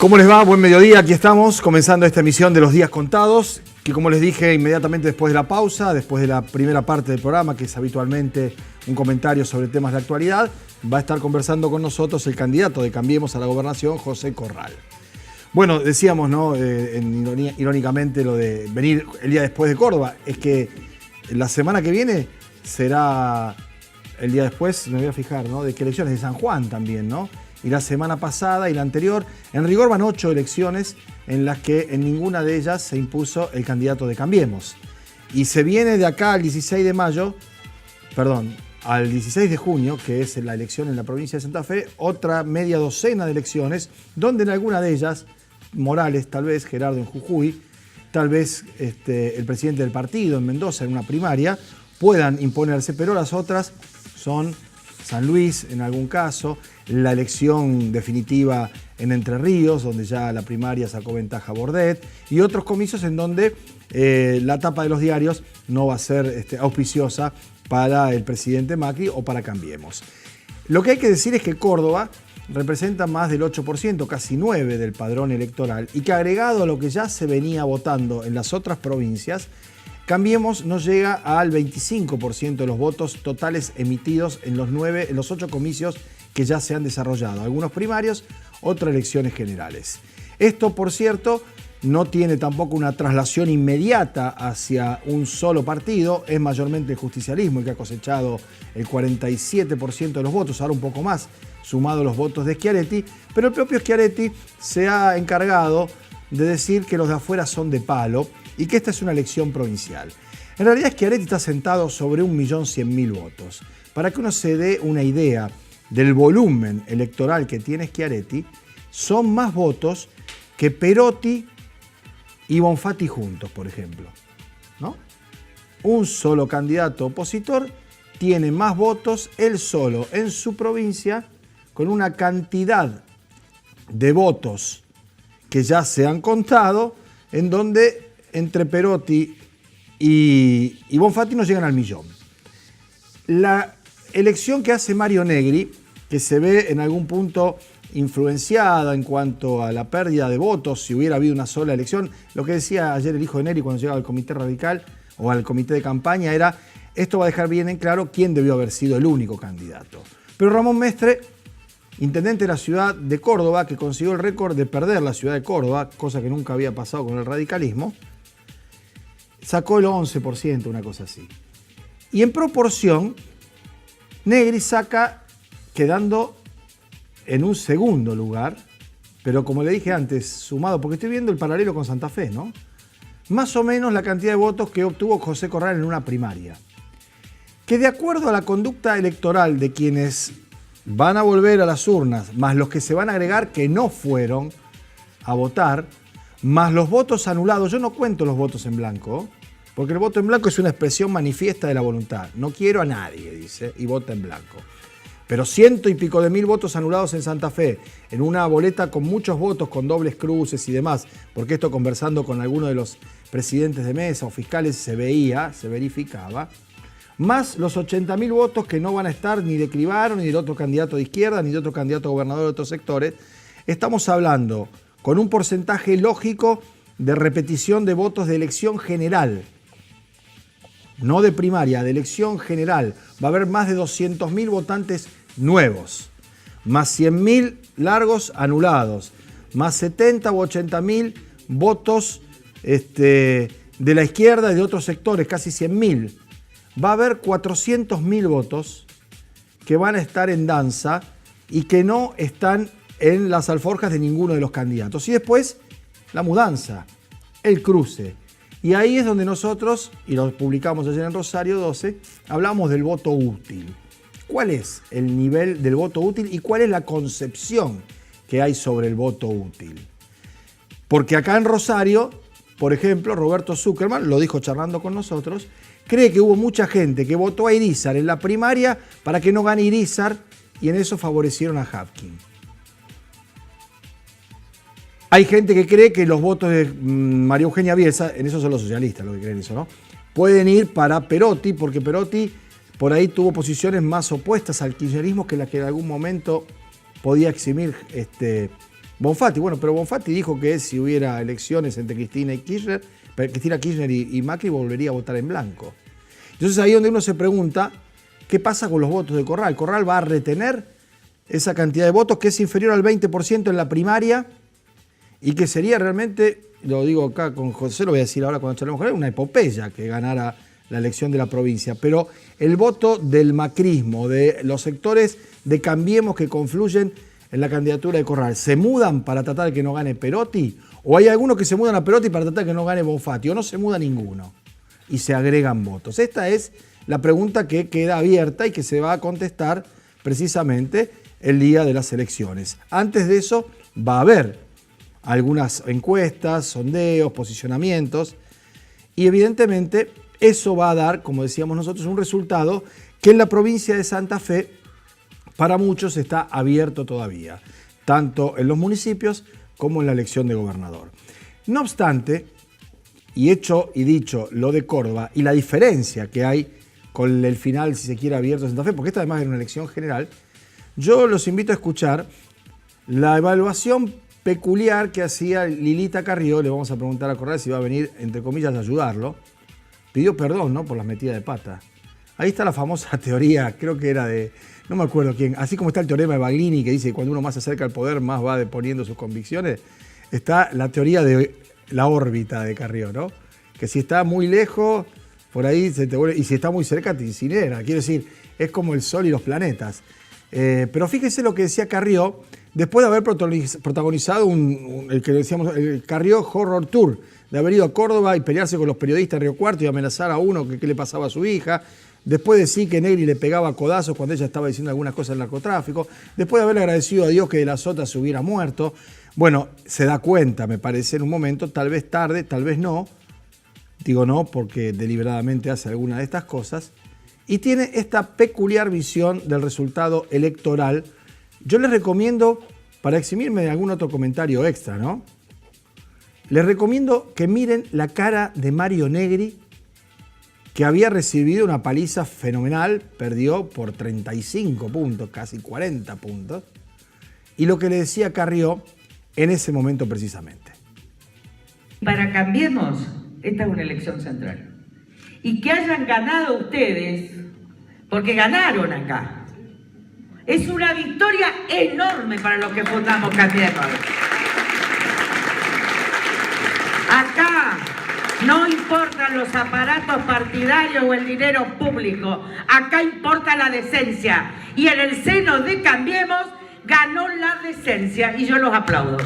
¿Cómo les va? Buen mediodía, aquí estamos comenzando esta emisión de Los Días Contados, que como les dije inmediatamente después de la pausa, después de la primera parte del programa, que es habitualmente un comentario sobre temas de actualidad, va a estar conversando con nosotros el candidato de Cambiemos a la gobernación, José Corral. Bueno, decíamos, ¿no? Irónicamente lo de venir el día después de Córdoba, es que la semana que viene será el día después, me voy a fijar, ¿no? De qué elecciones, de San Juan también, ¿no? Y la semana pasada y la anterior, en rigor van 8 elecciones en las que en ninguna de ellas se impuso el candidato de Cambiemos. Y se viene de acá al 16 de mayo, perdón, al 16 de junio, que es la elección en la provincia de Santa Fe, otra media docena de elecciones, donde en alguna de ellas, Morales, tal vez, Gerardo en Jujuy, tal vez el presidente del partido en Mendoza en una primaria, puedan imponerse, pero las otras son San Luis en algún caso, la elección definitiva en Entre Ríos, donde ya la primaria sacó ventaja a Bordet, y otros comicios en donde la tapa de los diarios no va a ser auspiciosa para el presidente Macri o para Cambiemos. Lo que hay que decir es que Córdoba representa más del 8%, casi 9% del padrón electoral, y que agregado a lo que ya se venía votando en las otras provincias, Cambiemos no llega al 25% de los votos totales emitidos en los 8 comicios que ya se han desarrollado. Algunos primarios, otras elecciones generales. Esto, por cierto, no tiene tampoco una traslación inmediata hacia un solo partido. Es mayormente el justicialismo el que ha cosechado el 47% de los votos, ahora un poco más, sumado los votos de Schiaretti. Pero el propio Schiaretti se ha encargado de decir que los de afuera son de palo y que esta es una elección provincial. En realidad Schiaretti está sentado sobre 1.100.000 votos. Para que uno se dé una idea del volumen electoral que tiene Schiaretti, son más votos que Perotti y Bonfatti juntos, por ejemplo, ¿no? Un solo candidato opositor tiene más votos él solo en su provincia, con una cantidad de votos que ya se han contado, en donde entre Perotti y Bonfatti no llegan al millón. La elección que hace Mario Negri, que se ve en algún punto influenciada en cuanto a la pérdida de votos, si hubiera habido una sola elección, lo que decía ayer el hijo de Negri cuando llegaba al comité radical o al comité de campaña era, esto va a dejar bien en claro quién debió haber sido el único candidato. Pero Ramón Mestre, intendente de la ciudad de Córdoba, que consiguió el récord de perder la ciudad de Córdoba, cosa que nunca había pasado con el radicalismo, sacó el 11%, una cosa así. Y en proporción, Negri saca, quedando en un segundo lugar, pero como le dije antes, sumado, porque estoy viendo el paralelo con Santa Fe, ¿no? Más o menos la cantidad de votos que obtuvo José Corral en una primaria. Que de acuerdo a la conducta electoral de quienes van a volver a las urnas, más los que se van a agregar que no fueron a votar, más los votos anulados, yo no cuento los votos en blanco, porque el voto en blanco es una expresión manifiesta de la voluntad. No quiero a nadie, dice, y vota en blanco. Pero 100 y pico de mil votos anulados en Santa Fe, en una boleta con muchos votos, con dobles cruces y demás, porque esto conversando con alguno de los presidentes de mesa o fiscales se veía, se verificaba, más los 80.000 votos que no van a estar ni de Cribaro, ni del otro candidato de izquierda, ni de otro candidato a gobernador de otros sectores, estamos hablando con un porcentaje lógico de repetición de votos de elección general. No de primaria, de elección general. Va a haber más de 200.000 votantes nuevos, más 100.000 largos anulados, más 70 u 80.000 votos de la izquierda y de otros sectores, casi 100.000. Va a haber 400.000 votos que van a estar en danza y que no están en las alforjas de ninguno de los candidatos. Y después, la mudanza, el cruce. Y ahí es donde nosotros, y lo publicamos ayer en Rosario 12, hablamos del voto útil. ¿Cuál es el nivel del voto útil y cuál es la concepción que hay sobre el voto útil? Porque acá en Rosario, por ejemplo, Roberto Zuckerman, lo dijo charlando con nosotros, cree que hubo mucha gente que votó a Irízar en la primaria para que no gane Irízar y en eso favorecieron a Hapkin. Hay gente que cree que los votos de María Eugenia Bielsa, en eso son los socialistas los que creen eso, ¿no? Pueden ir para Perotti, porque Perotti por ahí tuvo posiciones más opuestas al kirchnerismo que las que en algún momento podía exhibir Bonfatti. Bueno, pero Bonfatti dijo que si hubiera elecciones entre Cristina Kirchner y Macri, volvería a votar en blanco. Entonces ahí es donde uno se pregunta, ¿qué pasa con los votos de Corral? ¿Corral va a retener esa cantidad de votos que es inferior al 20% en la primaria y que sería realmente, lo digo acá con José, lo voy a decir ahora cuando charlemos con él, una epopeya que ganara la elección de la provincia? Pero el voto del macrismo, de los sectores de Cambiemos que confluyen en la candidatura de Corral, ¿se mudan para tratar de que no gane Perotti? ¿O hay algunos que se mudan a Perotti para tratar de que no gane Bonfatti? ¿O no se muda ninguno y se agregan votos? Esta es la pregunta que queda abierta y que se va a contestar precisamente el día de las elecciones. Antes de eso va a haber algunas encuestas, sondeos, posicionamientos y evidentemente eso va a dar, como decíamos nosotros, un resultado que en la provincia de Santa Fe para muchos está abierto todavía, tanto en los municipios como en la elección de gobernador. No obstante, y hecho y dicho lo de Córdoba y la diferencia que hay con el final, si se quiere, abierto de Santa Fe, porque esta además era una elección general, yo los invito a escuchar la evaluación peculiar que hacía Lilita Carrió. Le vamos a preguntar a Corral si va a venir, entre comillas, a ayudarlo. Pidió perdón, ¿no?, por las metidas de pata. Ahí está la famosa teoría, creo que era de, no me acuerdo quién, así como está el teorema de Baglini que dice que cuando uno más se acerca al poder más va deponiendo sus convicciones, está la teoría de la órbita de Carrió, ¿no? Que si está muy lejos, por ahí se te vuelve, y si está muy cerca te incinera. Quiero decir, es como el Sol y los planetas. Pero fíjese lo que decía Carrió, después de haber protagonizado el que decíamos, el Carrió Horror Tour, de haber ido a Córdoba y pelearse con los periodistas de Río Cuarto y amenazar a uno que qué le pasaba a su hija, después de decir que Negri le pegaba codazos cuando ella estaba diciendo algunas cosas del narcotráfico, después de haberle agradecido a Dios que de la Sota se hubiera muerto. Bueno, se da cuenta, me parece, en un momento, tal vez tarde, tal vez no, digo no porque deliberadamente hace alguna de estas cosas, y tiene esta peculiar visión del resultado electoral. Yo les recomiendo, para eximirme de algún otro comentario extra, ¿no?, les recomiendo que miren la cara de Mario Negri, que había recibido una paliza fenomenal, perdió por 35 puntos, casi 40 puntos, y lo que le decía Carrió en ese momento precisamente. Para Cambiemos, esta es una elección central. Y que hayan ganado ustedes, porque ganaron acá, es una victoria enorme para los que fundamos Cambiemos. Acá no importan los aparatos partidarios o el dinero público, acá importa la decencia. Y en el seno de Cambiemos ganó la decencia y yo los aplaudo.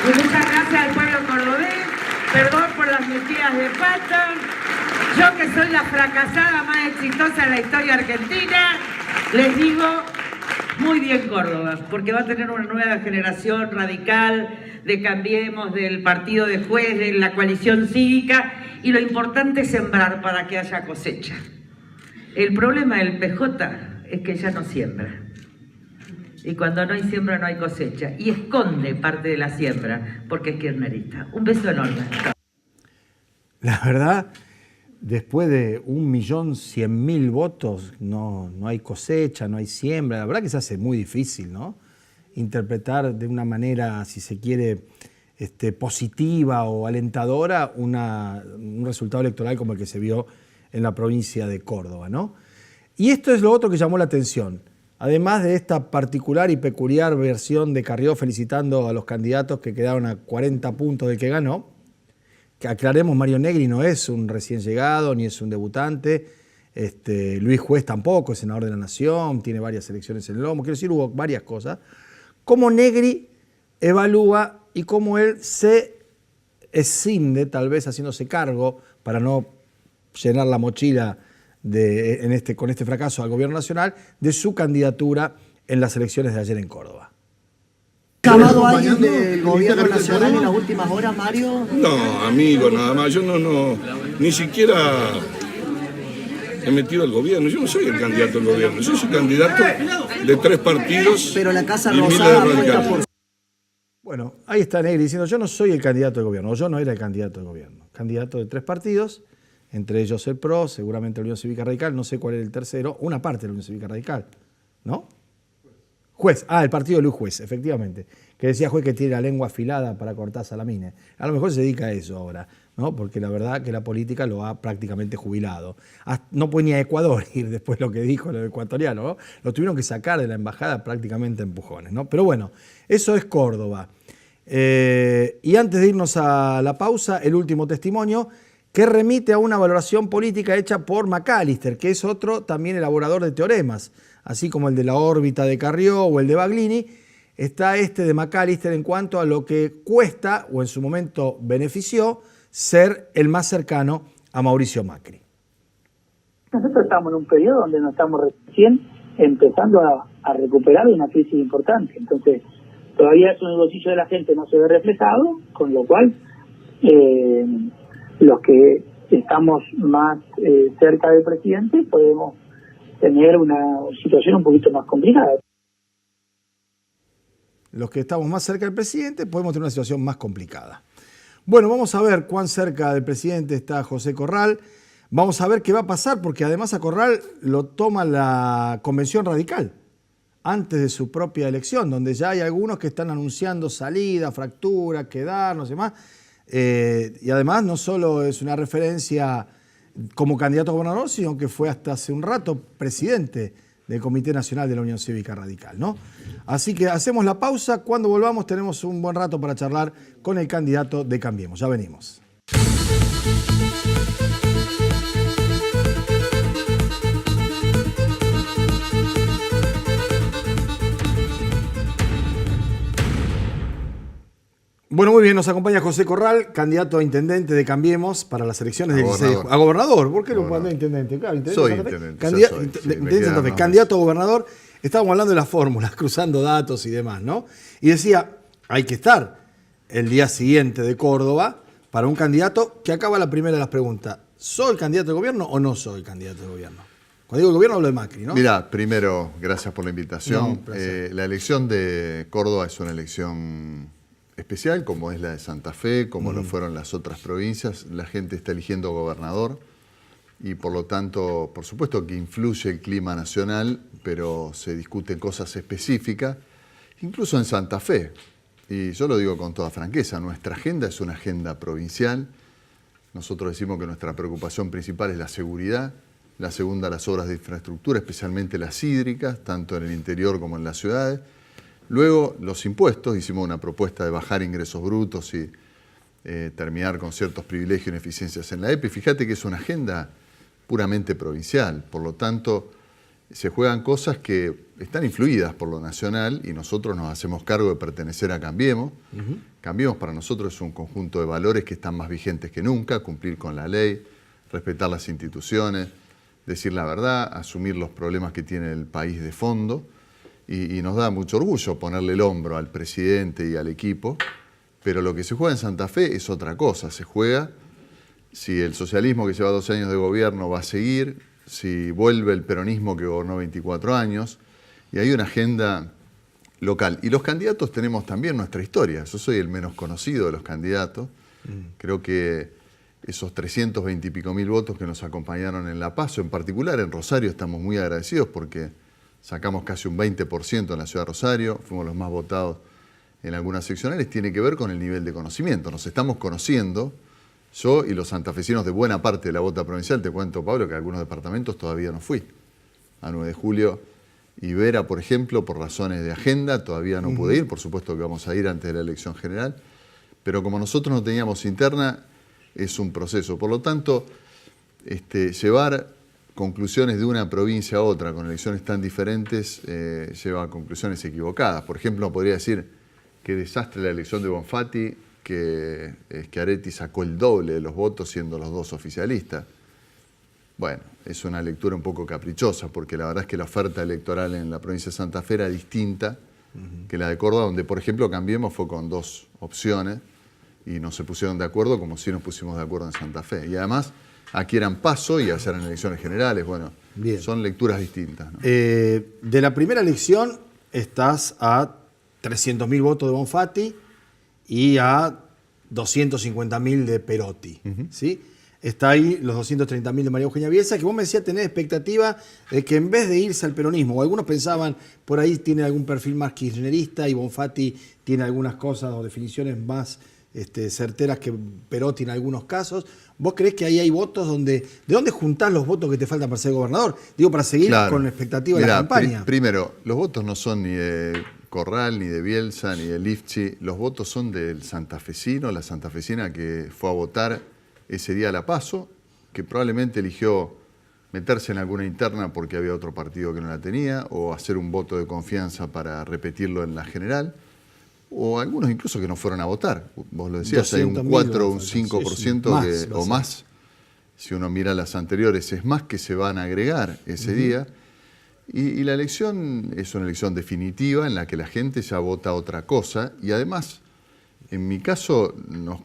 Y muchas gracias al pueblo cordobés, perdón por las metidas de pata. Yo que soy la fracasada más exitosa en la historia argentina, les digo, muy bien Córdoba, porque va a tener una nueva generación radical de Cambiemos, del partido de Juez, de la coalición cívica, y lo importante es sembrar para que haya cosecha. El problema del PJ es que ya no siembra. Y cuando no hay siembra no hay cosecha. Y esconde parte de la siembra porque es kirchnerista. Un beso enorme. La verdad, después de 1.100.000 votos no hay cosecha, no hay siembra. La verdad que se hace muy difícil, ¿no?, interpretar de una manera, si se quiere, positiva o alentadora un resultado electoral como el que se vio en la provincia de Córdoba, ¿no? Y esto es lo otro que llamó la atención. Además de esta particular y peculiar versión de Carrió felicitando a los candidatos que quedaron a 40 puntos del que ganó, que aclaremos, Mario Negri no es un recién llegado ni es un debutante, Luis Juez tampoco, es senador de la Nación, tiene varias elecciones en el lomo, quiero decir, hubo varias cosas. Cómo Negri evalúa y cómo él se escinde, tal vez haciéndose cargo, para no llenar la mochila con este fracaso al gobierno nacional, de su candidatura en las elecciones de ayer en Córdoba. ¿Llamado alguien del gobierno nacional en las últimas horas, Mario? No, amigo, nada más. Yo no, ni siquiera he metido al gobierno. Yo no soy el candidato del gobierno. Yo soy candidato de 3 partidos. Pero la Casa y miles de Rosada apuesta radicales. por... Bueno, ahí está Negri diciendo, yo no soy el candidato del gobierno, o yo no era el candidato del gobierno. Candidato de 3 partidos, entre ellos el PRO, seguramente la Unión Cívica Radical, no sé cuál es el tercero, una parte de la Unión Cívica Radical, ¿no? Juez, el partido de Luis Juez, efectivamente. Que decía Juez que tiene la lengua afilada para cortar salamines. A lo mejor se dedica a eso ahora, ¿no? Porque la verdad que la política lo ha prácticamente jubilado. No puede ni a Ecuador ir después lo que dijo los ecuatorianos, ¿no? Lo tuvieron que sacar de la embajada prácticamente a empujones, ¿no? Pero bueno, eso es Córdoba. Y antes de irnos a la pausa, el último testimonio que remite a una valoración política hecha por Macalister, que es otro también elaborador de teoremas, así como el de la órbita de Carrió o el de Baglini. Está este de Macalister en cuanto a lo que cuesta, o en su momento benefició, ser el más cercano a Mauricio Macri. Nosotros estamos en un periodo donde nos estamos recién empezando a recuperar de una crisis importante. Entonces, todavía eso en el bolsillo de la gente no se ve reflejado, con lo cual los que estamos más cerca del presidente podemos tener una situación un poquito más complicada. Los que estamos más cerca del presidente podemos tener una situación más complicada. Bueno, vamos a ver cuán cerca del presidente está José Corral. Vamos a ver qué va a pasar, porque además a Corral lo toma la Convención Radical antes de su propia elección, donde ya hay algunos que están anunciando salida, fractura, quedar, no sé más. Y además no solo es una referencia como candidato a gobernador, sino que fue hasta hace un rato presidente del Comité Nacional de la Unión Cívica Radical, ¿no? Así que hacemos la pausa. Cuando volvamos tenemos un buen rato para charlar con el candidato de Cambiemos. Ya venimos. Bueno, muy bien, nos acompaña José Corral, candidato a intendente de Cambiemos para las elecciones del 16 a gobernador. ¿Por qué no puedo intendente? Claro, soy intendente. Candidato a gobernador. Estábamos hablando de las fórmulas, cruzando datos y demás, ¿no? Y decía, hay que estar el día siguiente de Córdoba para un candidato que acaba la primera de las preguntas. ¿Soy candidato de gobierno o no soy candidato de gobierno? Cuando digo gobierno hablo de Macri, ¿no? Mirá, primero, gracias por la invitación. La elección de Córdoba es una elección especial, como es la de Santa Fe, como lo fueron las otras provincias. La gente está eligiendo gobernador y por lo tanto, por supuesto que influye el clima nacional, pero se discuten cosas específicas, incluso en Santa Fe. Y yo lo digo con toda franqueza, nuestra agenda es una agenda provincial. Nosotros decimos que nuestra preocupación principal es la seguridad, la segunda las obras de infraestructura, especialmente las hídricas, tanto en el interior como en las ciudades. Luego, los impuestos, hicimos una propuesta de bajar ingresos brutos y terminar con ciertos privilegios e ineficiencias en la EPI. Fíjate que es una agenda puramente provincial, por lo tanto, se juegan cosas que están influidas por lo nacional y nosotros nos hacemos cargo de pertenecer a Cambiemos. Cambiemos para nosotros es un conjunto de valores que están más vigentes que nunca, cumplir con la ley, respetar las instituciones, decir la verdad, asumir los problemas que tiene el país de fondo. Y nos da mucho orgullo ponerle el hombro al presidente y al equipo, pero lo que se juega en Santa Fe es otra cosa. Se juega si el socialismo que lleva 12 años de gobierno va a seguir, si vuelve el peronismo que gobernó 24 años, y hay una agenda local. Y los candidatos tenemos también nuestra historia. Yo soy el menos conocido de los candidatos. Creo que esos 320 y pico mil votos que nos acompañaron en La Paso, en particular en Rosario, estamos muy agradecidos porque sacamos casi un 20% en la ciudad de Rosario, fuimos los más votados en algunas seccionales, tiene que ver con el nivel de conocimiento. Nos estamos conociendo, yo y los santafesinos de buena parte de la bota provincial. Te cuento, Pablo, que a algunos departamentos todavía no fui. A 9 de julio, Ibera, por ejemplo, por razones de agenda, todavía no pude ir. Por supuesto que vamos a ir antes de la elección general. Pero como nosotros no teníamos interna, es un proceso. Por lo tanto, llevar conclusiones de una provincia a otra con elecciones tan diferentes lleva a conclusiones equivocadas. Por ejemplo, podría decir qué desastre la elección de Bonfatti, que Schiaretti sacó el doble de los votos siendo los dos oficialistas. Bueno, es una lectura un poco caprichosa porque la verdad es que la oferta electoral en la provincia de Santa Fe era distinta que la de Córdoba, donde por ejemplo Cambiemos fue con 2 opciones y no se pusieron de acuerdo como si nos pusimos de acuerdo en Santa Fe. Y además aquí eran PASO y allá eran elecciones generales. Bueno, bien, son lecturas distintas, ¿no? De la primera elección estás a 300.000 votos de Bonfatti y a 250.000 de Perotti, ¿sí? está ahí los 230.000 de María Eugenia Bielsa, que vos me decías tener expectativa de que en vez de irse al peronismo, o algunos pensaban, por ahí tiene algún perfil más kirchnerista y Bonfatti tiene algunas cosas o definiciones más certeras que Perotti en algunos casos. ¿Vos creés que ahí hay votos ¿de dónde juntás los votos que te faltan para ser gobernador? Digo, para seguir con expectativa de la campaña. Primero, los votos no son ni de Corral, ni de Bielsa, ni de Lifchi. Los votos son del santafesino, la santafesina que fue a votar ese día a la PASO, que probablemente eligió meterse en alguna interna porque había otro partido que no la tenía, o hacer un voto de confianza para repetirlo en la general, o algunos incluso que no fueron a votar. Vos lo decías, hay un 4 o un 5% o más. Si uno mira las anteriores, es más que se van a agregar ese día. Y la elección es una elección definitiva en la que la gente ya vota otra cosa. Y además, en mi caso, nos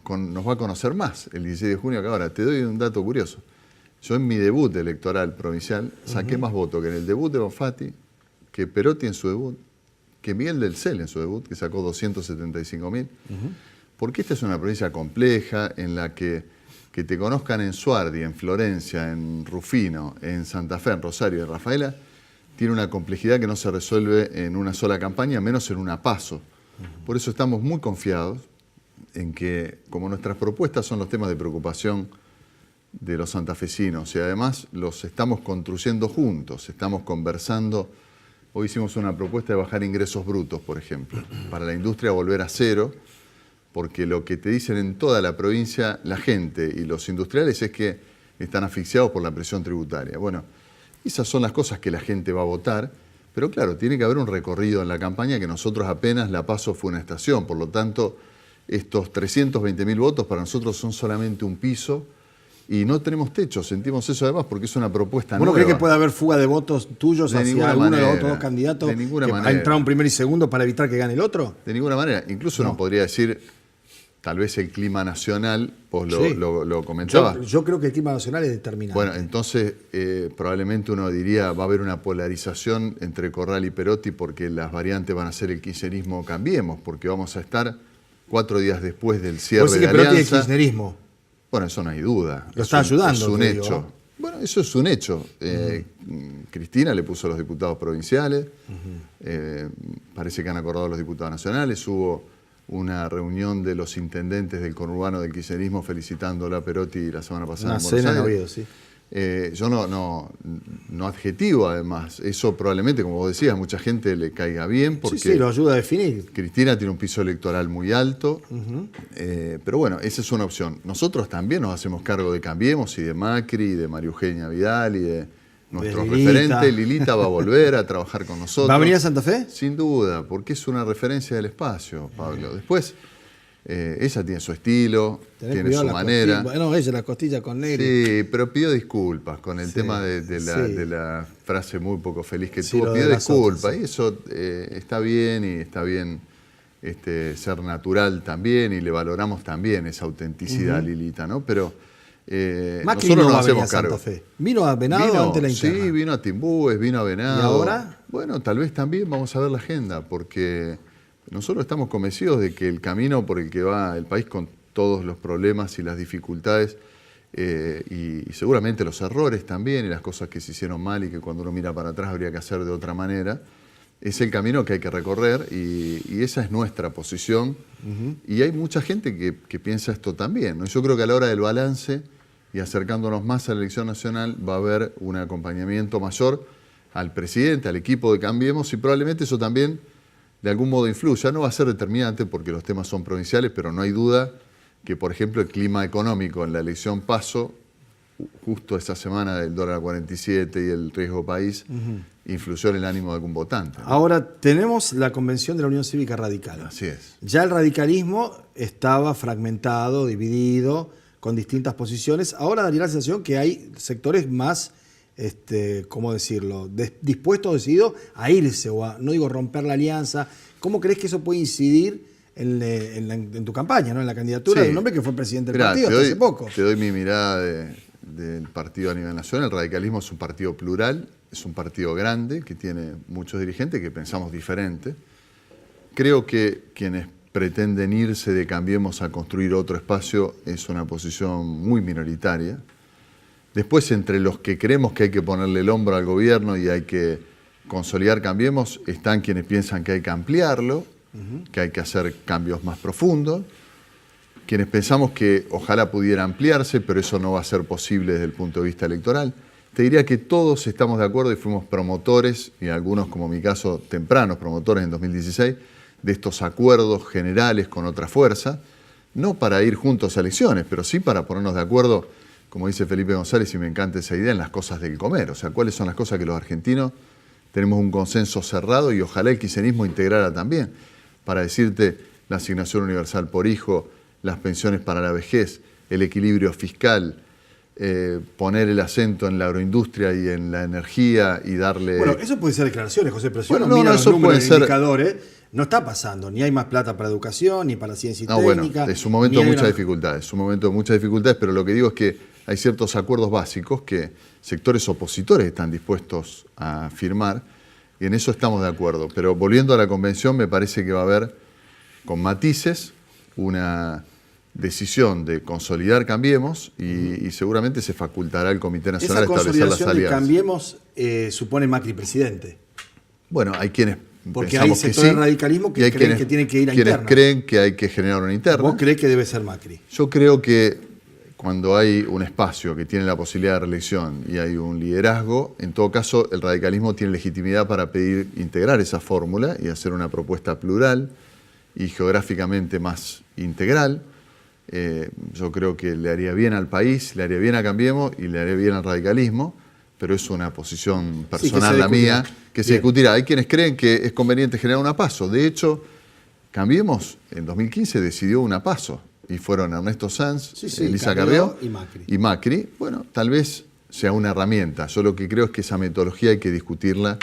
va a conocer más el 16 de junio que ahora. Te doy un dato curioso. Yo en mi debut electoral provincial saqué más votos que en el debut de Bonfatti, que Perotti en su debut, que Miguel del Cel en su debut, que sacó 275.000, porque esta es una provincia compleja en la que te conozcan en Suardi, en Florencia, en Rufino, en Santa Fe, en Rosario y en Rafaela, tiene una complejidad que no se resuelve en una sola campaña, menos en una PASO. Por eso estamos muy confiados en que, como nuestras propuestas son los temas de preocupación de los santafesinos, y además los estamos construyendo juntos, estamos conversando. Hoy hicimos una propuesta de bajar ingresos brutos, por ejemplo, para la industria volver a cero, porque lo que te dicen en toda la provincia la gente y los industriales es que están asfixiados por la presión tributaria. Bueno, esas son las cosas que la gente va a votar, pero claro, tiene que haber un recorrido en la campaña que nosotros apenas la PASO fue una estación, por lo tanto, estos 320.000 votos para nosotros son solamente un piso. Y no tenemos techo, sentimos eso además porque es una propuesta nueva. ¿Vos no crees que puede haber fuga de votos tuyos hacia alguno de los otros dos candidatos de ninguna que manera. ha entrado un primero y segundo para evitar que gane el otro? De ninguna manera. Incluso uno podría decir, tal vez el clima nacional, vos lo comentabas. Yo creo que el clima nacional es determinante. Bueno, entonces probablemente uno diría va a haber una polarización entre Corral y Perotti porque las variantes van a ser el kirchnerismo Cambiemos, porque vamos a estar 4 días después del cierre de Perotti alianza. Es kirchnerismo. Bueno, eso no hay duda. Lo está ayudando. Es un hecho. Bueno, eso es un hecho. Cristina le puso a los diputados provinciales. Parece que han acordado los diputados nacionales. Hubo una reunión de los intendentes del conurbano del kirchnerismo felicitándola a Perotti la semana pasada en Buenos Aires. Habido, sí. Yo no adjetivo, además. Eso probablemente, como vos decías, a mucha gente le caiga bien porque sí, lo ayuda a definir. Cristina tiene un piso electoral muy alto, pero bueno, esa es una opción. Nosotros también nos hacemos cargo de Cambiemos y de Macri, y de María Eugenia Vidal y de nuestro referente. Lilita va a volver a trabajar con nosotros. ¿Va a venir a Santa Fe? Sin duda, porque es una referencia del espacio, Pablo. Después, ella tiene su estilo, tiene su manera. Bueno, ella la costilla con Negri. Sí, pero pidió disculpas con el tema de la frase muy poco feliz que tuvo. Pidió disculpas y eso está bien y está bien ser natural también y le valoramos también esa autenticidad a Lilita, ¿no? Pero Macri nosotros no nos hacemos a Santa cargo. Fe. ¿Vino a Venado ante la interna? Sí, vino a Timbúes, vino a Venado. ¿Y ahora? Bueno, tal vez también vamos a ver la agenda porque nosotros estamos convencidos de que el camino por el que va el país con todos los problemas y las dificultades y seguramente los errores también y las cosas que se hicieron mal y que cuando uno mira para atrás habría que hacer de otra manera, es el camino que hay que recorrer y esa es nuestra posición. Y hay mucha gente que piensa esto también, ¿no? Yo creo que a la hora del balance y acercándonos más a la elección nacional va a haber un acompañamiento mayor al presidente, al equipo de Cambiemos y probablemente eso también de algún modo influya. No va a ser determinante porque los temas son provinciales, pero no hay duda que, por ejemplo, el clima económico en la elección PASO, justo esa semana del dólar a 47 y el riesgo país, influyó en el ánimo de algún votante, ¿no? Ahora, tenemos la convención de la Unión Cívica Radical. Así es. Ya el radicalismo estaba fragmentado, dividido, con distintas posiciones. Ahora daría la sensación que hay sectores más, ¿cómo decirlo?, dispuestos, decididos a irse o a, no digo romper la alianza. ¿Cómo crees que eso puede incidir en tu campaña, ¿no? En la candidatura de un hombre que fue presidente del partido hasta hace poco? Te doy mi mirada del partido a nivel nacional. El radicalismo es un partido plural, es un partido grande que tiene muchos dirigentes que pensamos diferente. Creo que quienes pretenden irse de Cambiemos a construir otro espacio es una posición muy minoritaria. Después, entre los que creemos que hay que ponerle el hombro al gobierno y hay que consolidar Cambiemos, están quienes piensan que hay que ampliarlo, que hay que hacer cambios más profundos, quienes pensamos que ojalá pudiera ampliarse, pero eso no va a ser posible desde el punto de vista electoral. Te diría que todos estamos de acuerdo y fuimos promotores, y algunos, como mi caso, tempranos promotores en 2016, de estos acuerdos generales con otra fuerza, no para ir juntos a elecciones, pero sí para ponernos de acuerdo, como dice Felipe González, y me encanta esa idea, en las cosas del comer. O sea, cuáles son las cosas que los argentinos tenemos un consenso cerrado, y ojalá el kirchnerismo integrara también, para decirte la asignación universal por hijo, las pensiones para la vejez, el equilibrio fiscal, poner el acento en la agroindustria y en la energía y darle... Bueno, eso puede ser declaraciones, José, pero si Bueno, uno mira los eso números puede y ser... indicadores, no está pasando. Ni hay más plata para educación, ni para ciencia y técnica. Bueno, es un momento de ni hay muchas dificultades. Es un momento de muchas dificultades, pero lo que digo es que hay ciertos acuerdos básicos que sectores opositores están dispuestos a firmar, y en eso estamos de acuerdo. Pero volviendo a la convención, me parece que va a haber, con matices, una decisión de consolidar Cambiemos y seguramente se facultará al Comité Nacional a establecer las consolidación de alianzas. Cambiemos supone Macri presidente. Bueno, hay quienes Porque hay pensamos que sectores sí, del radicalismo que y hay creen que tienen que ir a quienes interna. creen que hay que generar una interna. ¿Vos creés que debe ser Macri? Yo creo que cuando hay un espacio que tiene la posibilidad de reelección y hay un liderazgo, en todo caso el radicalismo tiene legitimidad para pedir integrar esa fórmula y hacer una propuesta plural y geográficamente más integral. Yo creo que le haría bien al país, le haría bien a Cambiemos y le haría bien al radicalismo, pero es una posición personal la mía, que se discutirá. Hay quienes creen que es conveniente generar una PASO. De hecho, Cambiemos en 2015 decidió una PASO y fueron Ernesto Sanz, Elisa Carrió y Macri. Bueno, tal vez sea una herramienta. Yo lo que creo es que esa metodología hay que discutirla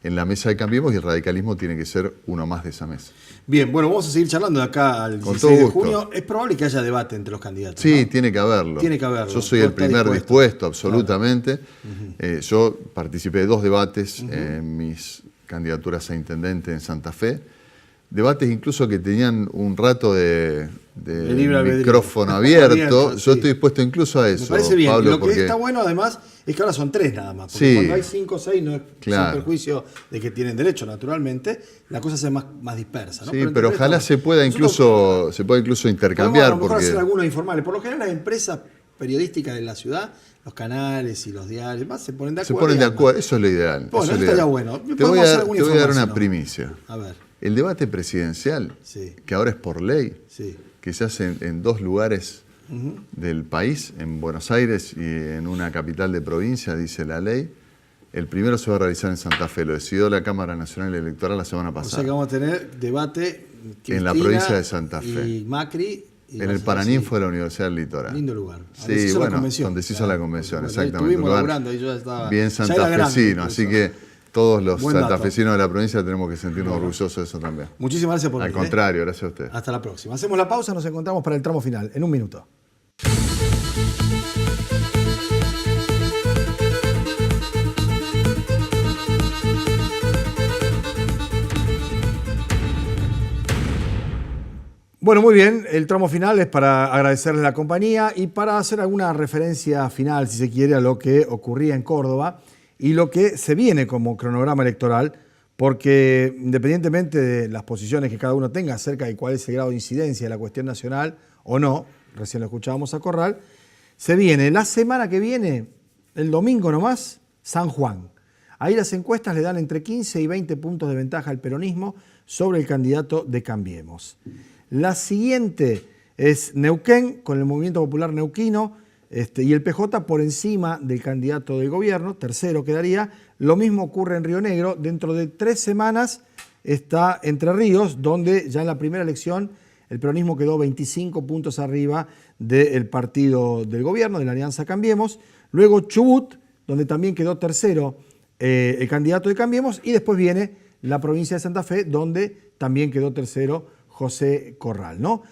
en la mesa de Cambiemos y el radicalismo tiene que ser uno más de esa mesa. Bien, bueno, vamos a seguir charlando de acá al 16 de junio. Es probable que haya debate entre los candidatos. Sí, ¿no? tiene que haberlo. Tiene que haberlo. Yo soy el primer dispuesto absolutamente. Claro. Yo participé de 2 debates en mis candidaturas a intendente en Santa Fe. Debates incluso que tenían un rato de micrófono abierto. Yo estoy dispuesto incluso a eso. Me parece bien. Pablo, Lo que está bueno además es que ahora son 3 nada más. Porque cuando hay 5 o 6 no es sin perjuicio de que tienen derecho, naturalmente, la cosa se más dispersa, ¿no? Sí, pero ojalá se pueda incluso intercambiar. A lo mejor hacer algunos informales. Por lo general las empresas periodísticas de la ciudad, los canales y los diarios, más se ponen de acuerdo. Se ponen de acuerdo, eso es lo ideal. Bueno, eso estaría bueno. Te voy a dar una primicia. A ver. El debate presidencial, que ahora es por ley, que se hace en 2 lugares del país, en Buenos Aires y en una capital de provincia, dice la ley. El primero se va a realizar en Santa Fe, lo decidió la Cámara Nacional Electoral la semana pasada. O sea que vamos a tener debate en la provincia de Santa Fe. Y Macri. En el Paraninfo de la Universidad del Litoral. Lindo lugar. Sí, bueno, donde se hizo la convención, exactamente. Estuvimos laburando y yo estaba... Bien santafesino, así que todos los santafesinos de la provincia tenemos que sentirnos orgullosos de eso también. Muchísimas gracias por venir. Al contrario, gracias a usted. Hasta la próxima. Hacemos la pausa, nos encontramos para el tramo final, en un minuto. Bueno, muy bien, el tramo final es para agradecerles la compañía y para hacer alguna referencia final, si se quiere, a lo que ocurría en Córdoba y lo que se viene como cronograma electoral, porque independientemente de las posiciones que cada uno tenga acerca de cuál es el grado de incidencia de la cuestión nacional o no, recién lo escuchábamos a Corral, se viene la semana que viene, el domingo nomás, San Juan. Ahí las encuestas le dan entre 15 y 20 puntos de ventaja al peronismo sobre el candidato de Cambiemos. La siguiente es Neuquén, con el Movimiento Popular Neuquino, y el PJ por encima del candidato del gobierno, tercero quedaría. Lo mismo ocurre en Río Negro. Dentro de 3 semanas está Entre Ríos, donde ya en la primera elección el peronismo quedó 25 puntos arriba del partido del gobierno, de la Alianza Cambiemos. Luego Chubut, donde también quedó tercero el candidato de Cambiemos. Y después viene la provincia de Santa Fe, donde también quedó tercero José Corral, ¿no?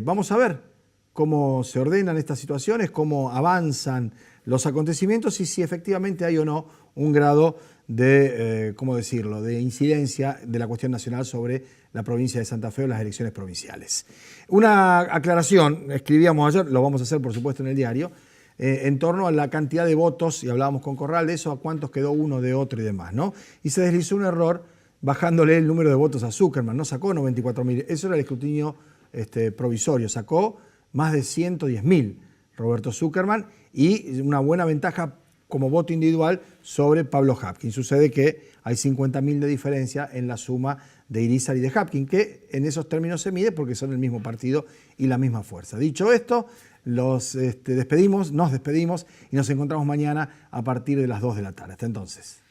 Vamos a ver cómo se ordenan estas situaciones, cómo avanzan los acontecimientos y si efectivamente hay o no un grado de, ¿cómo decirlo?, de incidencia de la cuestión nacional sobre la provincia de Santa Fe o las elecciones provinciales. Una aclaración, escribíamos ayer, lo vamos a hacer por supuesto en el diario, en torno a la cantidad de votos, y hablábamos con Corral de eso, a cuántos quedó uno de otro y demás, ¿no? Y se deslizó un error bajándole el número de votos a Zuckerman, no sacó 94.000, eso era el escrutinio provisorio, sacó más de 110.000 Roberto Zuckerman y una buena ventaja como voto individual sobre Pablo Hapkin. Sucede que hay 50.000 de diferencia en la suma de Irizar y de Hapkin, que en esos términos se mide porque son el mismo partido y la misma fuerza. Dicho esto, nos despedimos y nos encontramos mañana a partir de las 2 de la tarde. Hasta entonces.